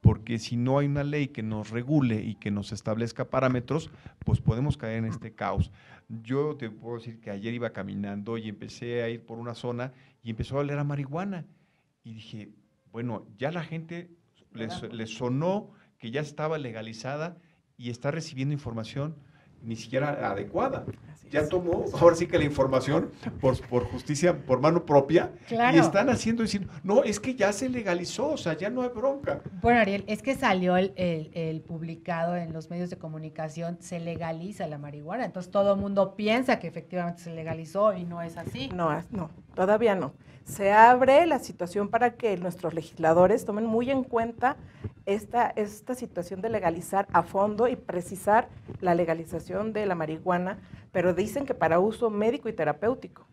porque si no hay una ley que nos regule y que nos establezca parámetros, pues podemos caer en este caos. Yo te puedo decir que ayer iba caminando y empecé a ir por una zona y empezó a oler a marihuana. Y dije, bueno, ya la gente le sonó que ya estaba legalizada y está recibiendo información ni siquiera adecuada. ya tomó, ahora sí que la información por justicia, por mano propia, Claro. y están haciendo decir, no, es que ya se legalizó, o sea, ya no hay bronca. Bueno, Ariel, es que salió el publicado en los medios de comunicación, se legaliza la marihuana, entonces todo el mundo piensa que efectivamente se legalizó y no es así. No, todavía no. Se abre la situación para que nuestros legisladores tomen muy en cuenta esta situación de legalizar a fondo y precisar la legalización de la marihuana, pero dicen que para uso médico y terapéutico.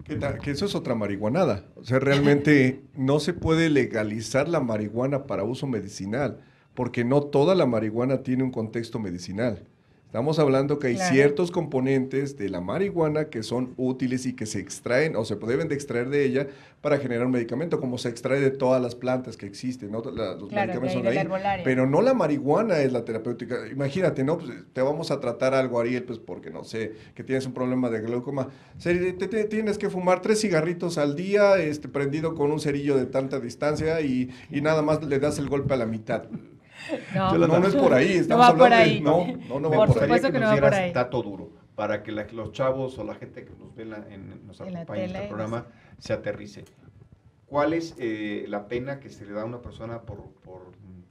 Que eso es otra marihuanada. O sea, realmente no se puede legalizar la marihuana para uso medicinal, porque no toda la marihuana tiene un contexto medicinal. Estamos hablando que hay Claro. ciertos componentes de la marihuana que son útiles y que se extraen o se deben de extraer de ella para generar un medicamento, como se extrae de todas las plantas que existen, ¿no? Los Claro, medicamentos de ahí son del ahí, herbolario. pero no la marihuana es la terapéutica. Imagínate, ¿no? Pues te vamos a tratar algo, Ariel, pues porque no sé, que tienes un problema de glaucoma. Tienes que fumar 3 cigarritos al día, prendido con un cerillo de tanta distancia y nada más le das el golpe a la mitad. No es por ahí, estamos va por hablando ahí. de... No Me va por ahí. supuesto gustaría que no nos va por dieras ahí. dato duro, para que los chavos o la gente que nos ve nos En la acompaña en tele, este programa se aterrice. ¿Cuál es la pena que se le da a una persona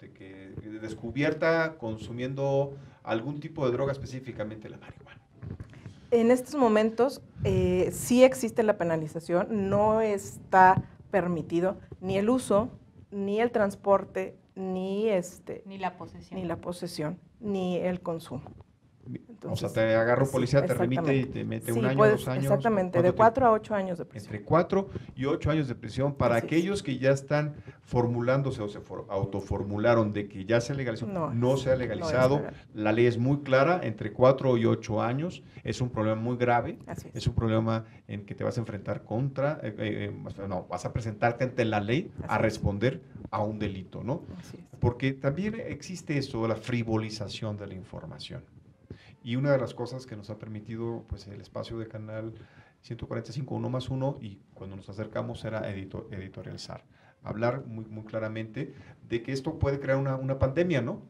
de que descubierta consumiendo algún tipo de droga, específicamente la marihuana? En estos momentos sí existe la penalización, no está permitido ni el uso, ni el transporte, ni Ni la posesión. ni la posesión, ni el consumo. O sea, te agarra un sí, policía, te remite y exactamente. te mete Sí, un año, puedes- 2 años. Exactamente, ¿cuánto de tiempo? 4 a 8 años de prisión. Entre 4 y 8 años de prisión para Así es. aquellos que ya están formulándose o se autoformularon de que ya se legalizó, no se ha legalizado. legal. La ley es muy clara, entre 4 y 8 años. Es un problema muy grave. Así es. Es un problema en que te vas a enfrentar vas a presentarte ante la ley a Así es. responder a un delito, ¿no? Así es. Porque también existe eso, la frivolización de la información. Y una de las cosas que nos ha permitido pues, el espacio de Canal 145, 1+1, y cuando nos acercamos era editorializar. Hablar muy, muy claramente de que esto puede crear una pandemia, ¿no?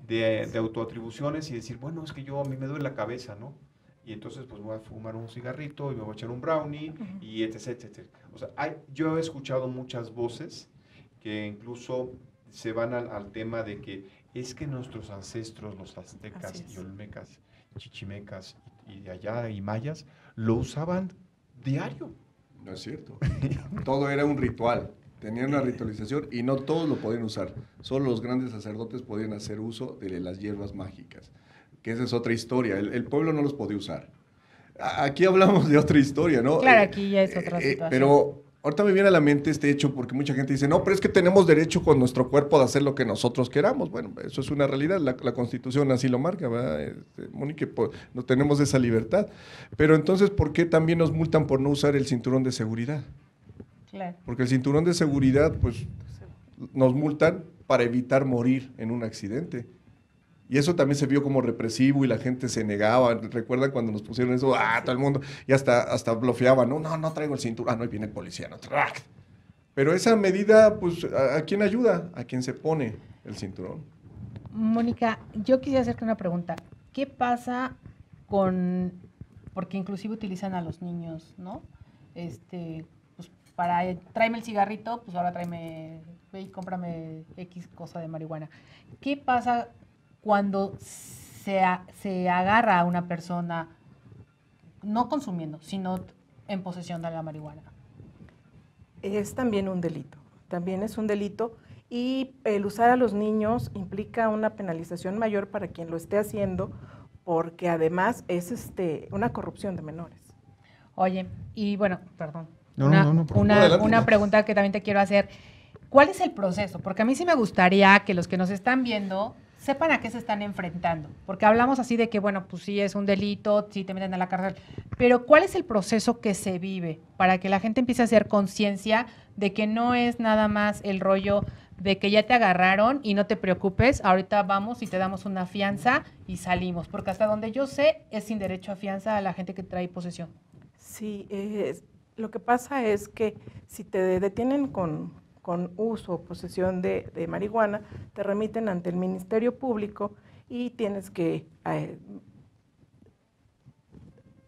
De autoatribuciones y decir, bueno, es que a mí me duele la cabeza, ¿no? Y entonces pues me voy a fumar un cigarrito y me voy a echar un brownie y etc, etc. O sea, yo he escuchado muchas voces que incluso se van al tema de que es que nuestros ancestros, los aztecas y olmecas, chichimecas y de allá y mayas, lo usaban diario. No es cierto. Todo era un ritual. Tenían una ritualización y no todos lo podían usar. Solo los grandes sacerdotes podían hacer uso de las hierbas mágicas. Que esa es otra historia. El pueblo no los podía usar. Aquí hablamos de otra historia, ¿no? Claro, aquí ya es otra situación. Pero ahorita me viene a la mente este hecho porque mucha gente dice, no, pero es que tenemos derecho con nuestro cuerpo de hacer lo que nosotros queramos. Bueno, eso es una realidad, la Constitución así lo marca, ¿verdad? Mónica, no tenemos esa libertad. Pero entonces, ¿por qué también nos multan por no usar el cinturón de seguridad? Claro. Porque el cinturón de seguridad, pues, nos multan para evitar morir en un accidente. Y eso también se vio como represivo y la gente se negaba. ¿Recuerdan cuando nos pusieron eso? Todo el mundo. Y hasta blofeaban. No traigo el cinturón. No, ahí viene el policía. No. Pero esa medida, pues, ¿a quién ayuda? A quien se pone el cinturón. Mónica, yo quisiera hacerte una pregunta. ¿Qué pasa porque inclusive utilizan a los niños, ¿no? Pues tráeme el cigarrito, pues ahora ve y cómprame X cosa de marihuana. ¿Qué pasa cuando se agarra a una persona no consumiendo, sino en posesión de la marihuana? Es también un delito, también es un delito y el usar a los niños implica una penalización mayor para quien lo esté haciendo porque además es una corrupción de menores. Oye, y bueno, perdón, Adelante. una pregunta que también te quiero hacer. ¿Cuál es el proceso? Porque a mí sí me gustaría que los que nos están viendo sepan a qué se están enfrentando, porque hablamos así de que, bueno, pues sí es un delito, sí te meten a la cárcel, pero ¿cuál es el proceso que se vive para que la gente empiece a hacer conciencia de que no es nada más el rollo de que ya te agarraron y no te preocupes, ahorita vamos y te damos una fianza y salimos? Porque hasta donde yo sé es sin derecho a fianza a la gente que trae posesión. Sí, lo que pasa es que si te detienen con uso o posesión de marihuana, te remiten ante el Ministerio Público y tienes que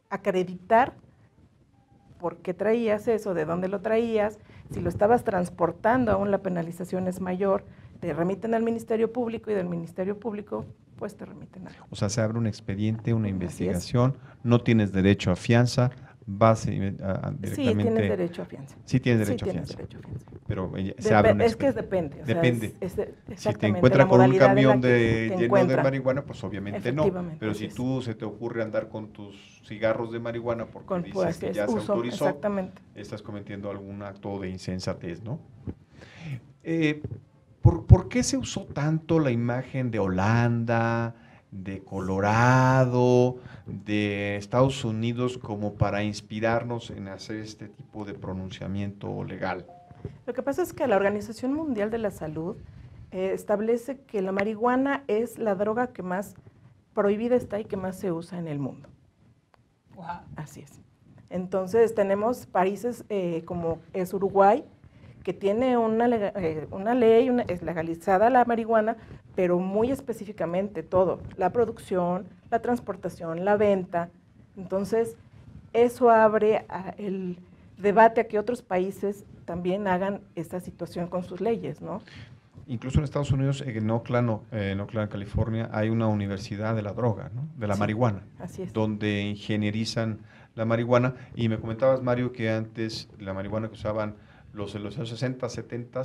acreditar por qué traías eso, de dónde lo traías, si lo estabas transportando, aún la penalización es mayor, te remiten al Ministerio Público y del Ministerio Público pues te remiten a... O sea, se abre un expediente, una Así investigación, no tienes derecho a fianza, vas directamente... Sí, tienes derecho a fianza. Sí tienes derecho a fianza. Pero se abre un Es que expediente. depende. Depende. Si te Exactamente, encuentran la con un modalidad en la camión que te lleno de encuentran. marihuana, pues obviamente no. Efectivamente, Pero así si es. tú se te ocurre andar con tus cigarros de marihuana porque Con, dices pues, que es ya se uso, autorizó, exactamente. estás cometiendo algún acto de insensatez, ¿no? ¿Por qué se usó tanto la imagen de Holanda, de Colorado, de Estados Unidos como para inspirarnos en hacer este tipo de pronunciamiento legal? Lo que pasa es que la Organización Mundial de la Salud establece que la marihuana es la droga que más prohibida está y que más se usa en el mundo. Wow. Así es. Entonces tenemos países como es Uruguay, que tiene una ley, es legalizada la marihuana, pero muy específicamente todo, la producción, la transportación, la venta. Entonces, eso abre el debate a que otros países también hagan esta situación con sus leyes, ¿no? Incluso en Estados Unidos, en Oakland, California, hay una universidad de la droga, ¿no? De la Sí, marihuana, así es. donde ingenierizan la marihuana. Y me comentabas, Mario, que antes la marihuana que usaban los en los años 60, 70,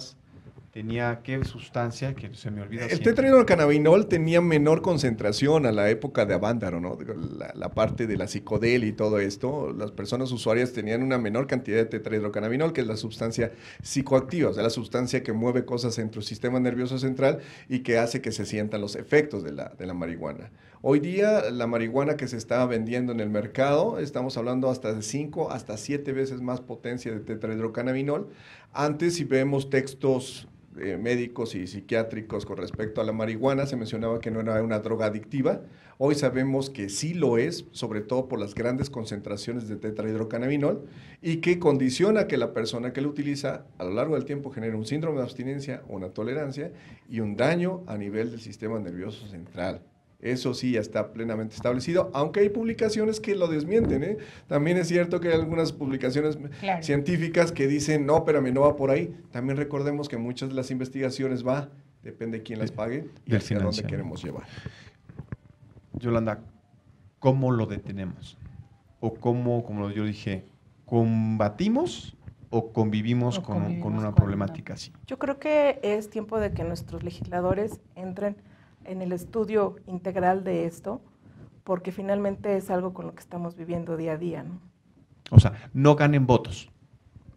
tenía qué sustancia, que se me olvida El siempre. tetrahidrocannabinol tenía menor concentración a la época de Avándaro, ¿no? La parte de la psicodelia y todo esto, las personas usuarias tenían una menor cantidad de tetrahidrocannabinol, que es la sustancia psicoactiva, o sea, la sustancia que mueve cosas en tu sistema nervioso central y que hace que se sientan los efectos de la marihuana. Hoy día, la marihuana que se está vendiendo en el mercado, estamos hablando hasta de 5 hasta 7 veces más potencia de tetrahidrocannabinol. Antes, si vemos textos médicos y psiquiátricos con respecto a la marihuana, se mencionaba que no era una droga adictiva. Hoy sabemos que sí lo es, sobre todo por las grandes concentraciones de tetrahidrocannabinol, y que condiciona que la persona que lo utiliza a lo largo del tiempo genere un síndrome de abstinencia, una tolerancia y un daño a nivel del sistema nervioso central. Eso sí ya está plenamente establecido, aunque hay publicaciones que lo desmienten, ¿eh? También es cierto que hay algunas publicaciones científicas que dicen, no, espérame, no va por ahí. También recordemos que muchas de las investigaciones depende de quién las pague y hacia dónde queremos llevar. Yolanda, ¿cómo lo detenemos? O cómo, como yo dije, ¿combatimos o convivimos con una problemática así? Yo creo que es tiempo de que nuestros legisladores entren en el estudio integral de esto, porque finalmente es algo con lo que estamos viviendo día a día, ¿no? O sea, no ganen votos,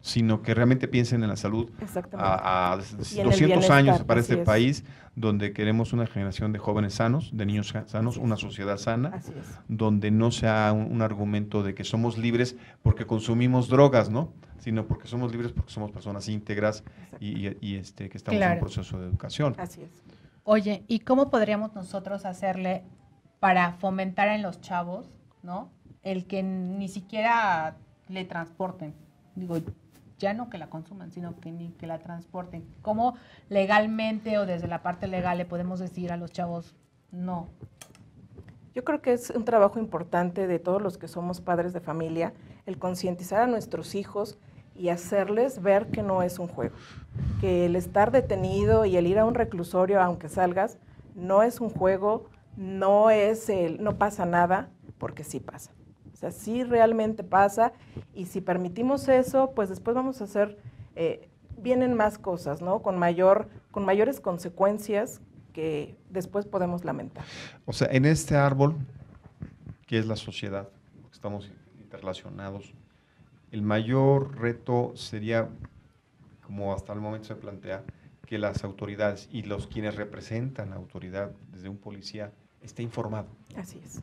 sino que realmente piensen en la salud a 200 años para este país, donde queremos una generación de jóvenes sanos, de niños sanos, una sociedad sana, donde no sea un argumento de que somos libres porque consumimos drogas, ¿no? Sino porque somos libres porque somos personas íntegras y que estamos en un proceso de educación. Así es. Oye, ¿y cómo podríamos nosotros hacerle para fomentar en los chavos, ¿no? El que ni siquiera le transporten. Digo, ya no que la consuman, sino que ni que la transporten. ¿Cómo legalmente o desde la parte legal le podemos decir a los chavos no? Yo creo que es un trabajo importante de todos los que somos padres de familia, el concientizar a nuestros hijos y hacerles ver que no es un juego, que el estar detenido y el ir a un reclusorio, aunque salgas, no es un juego, no pasa nada, porque sí pasa. O sea, sí realmente pasa, y si permitimos eso, pues después vamos a hacer, vienen más cosas, ¿no? Con mayores consecuencias que después podemos lamentar. O sea, en este árbol, que es la sociedad, estamos interrelacionados, el mayor reto sería, como hasta el momento se plantea, que las autoridades y quienes representan la autoridad desde un policía esté informado. Así es.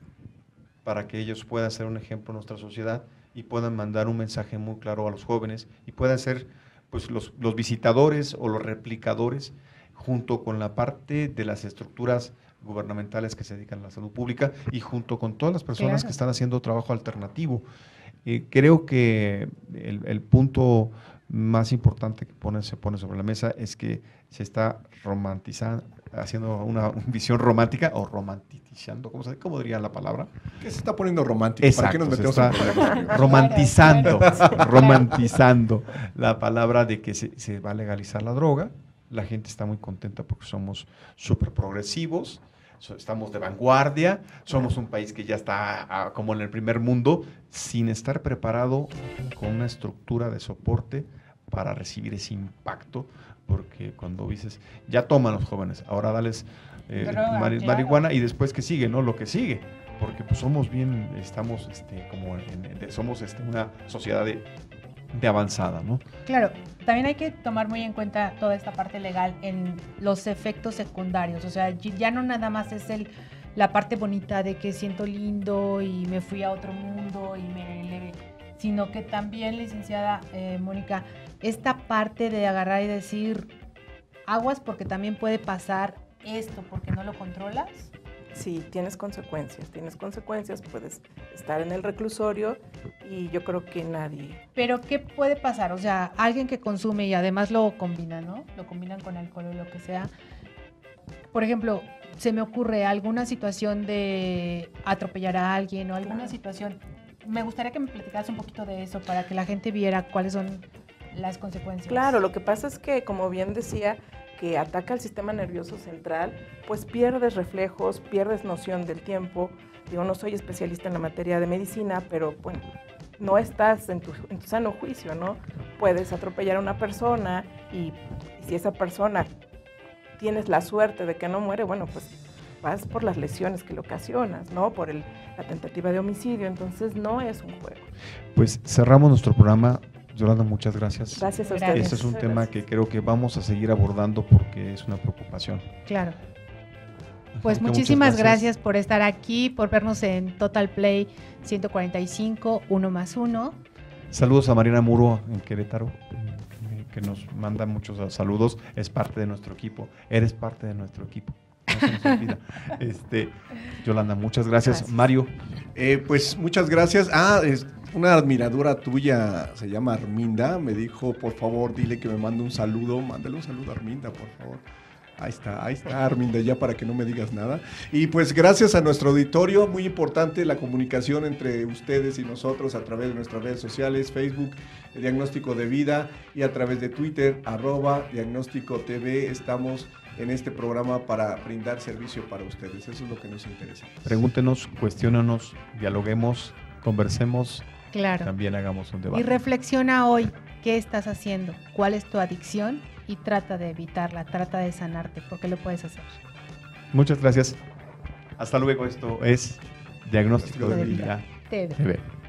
Para que ellos puedan ser un ejemplo en nuestra sociedad y puedan mandar un mensaje muy claro a los jóvenes y puedan ser pues, los visitadores o los replicadores junto con la parte de las estructuras gubernamentales que se dedican a la salud pública y junto con todas las personas que están haciendo trabajo alternativo. Creo que el punto más importante que se pone sobre la mesa es que se está romantizando, haciendo una visión romántica o romantizando, ¿cómo diría la palabra? ¿Qué se está poniendo romántico? Exacto, ¿Para qué nos se metemos está en problemas? romantizando, Claro. romantizando la palabra de que se va a legalizar la droga. La gente está muy contenta porque somos súper progresivos, estamos de vanguardia, somos un país que ya está como en el primer mundo, sin estar preparado con una estructura de soporte para recibir ese impacto, porque cuando dices, ya toman los jóvenes, ahora dales Droga, claro. marihuana y después ¿qué sigue? ¿No? Lo que sigue, porque pues somos bien, estamos como somos una sociedad de avanzada, ¿no? Claro, también hay que tomar muy en cuenta toda esta parte legal en los efectos secundarios, o sea, ya no nada más es la parte bonita de que siento lindo y me fui a otro mundo y me elevé, sino que también, licenciada Mónica, esta parte de agarrar y decir aguas porque también puede pasar esto porque no lo controlas. Sí, tienes consecuencias, puedes estar en el reclusorio y yo creo que nadie... Pero ¿qué puede pasar? O sea, alguien que consume y además lo combina, ¿no? Lo combinan con alcohol o lo que sea. Por ejemplo, se me ocurre alguna situación de atropellar a alguien o alguna situación. Me gustaría que me platicaras un poquito de eso para que la gente viera cuáles son las consecuencias. Claro, lo que pasa es que, como bien decía, que ataca el sistema nervioso central, pues pierdes reflejos, pierdes noción del tiempo. Digo, no soy especialista en la materia de medicina, pero bueno, no estás en tu sano juicio, ¿no? Puedes atropellar a una persona y si esa persona tienes la suerte de que no muere, bueno, pues vas por las lesiones que le ocasionas, ¿no? Por la tentativa de homicidio, entonces no es un juego. Pues cerramos nuestro programa. Yolanda, muchas gracias. Gracias a Gracias. ustedes. Este es un Muchas tema gracias. que creo que vamos a seguir abordando porque es una preocupación. Claro. Así Pues que muchísimas gracias por estar aquí, por vernos en Total Play 145, 1+1. Saludos a Mariana Muro en Querétaro, que nos manda muchos saludos. Es parte de nuestro equipo. Eres parte de nuestro equipo. No se nos olvida. Yolanda, muchas gracias. Gracias. Mario. Pues muchas gracias. Una admiradora tuya, se llama Arminda, me dijo, por favor, dile que me mande un saludo. Mándale un saludo a Arminda, por favor. Ahí está Arminda, ya para que no me digas nada. Y pues gracias a nuestro auditorio, muy importante la comunicación entre ustedes y nosotros a través de nuestras redes sociales, Facebook, Diagnóstico de Vida, y a través de Twitter, @Diagnóstico TV. Estamos en este programa para brindar servicio para ustedes. Eso es lo que nos interesa. Pregúntenos, cuestiónanos, dialoguemos, conversemos. Claro. También hagamos un Y debate. reflexiona hoy qué estás haciendo, cuál es tu adicción y trata de evitarla, trata de sanarte, porque lo puedes hacer. Muchas gracias. Hasta luego. Esto es Diagnóstico de de Vida TV. TV.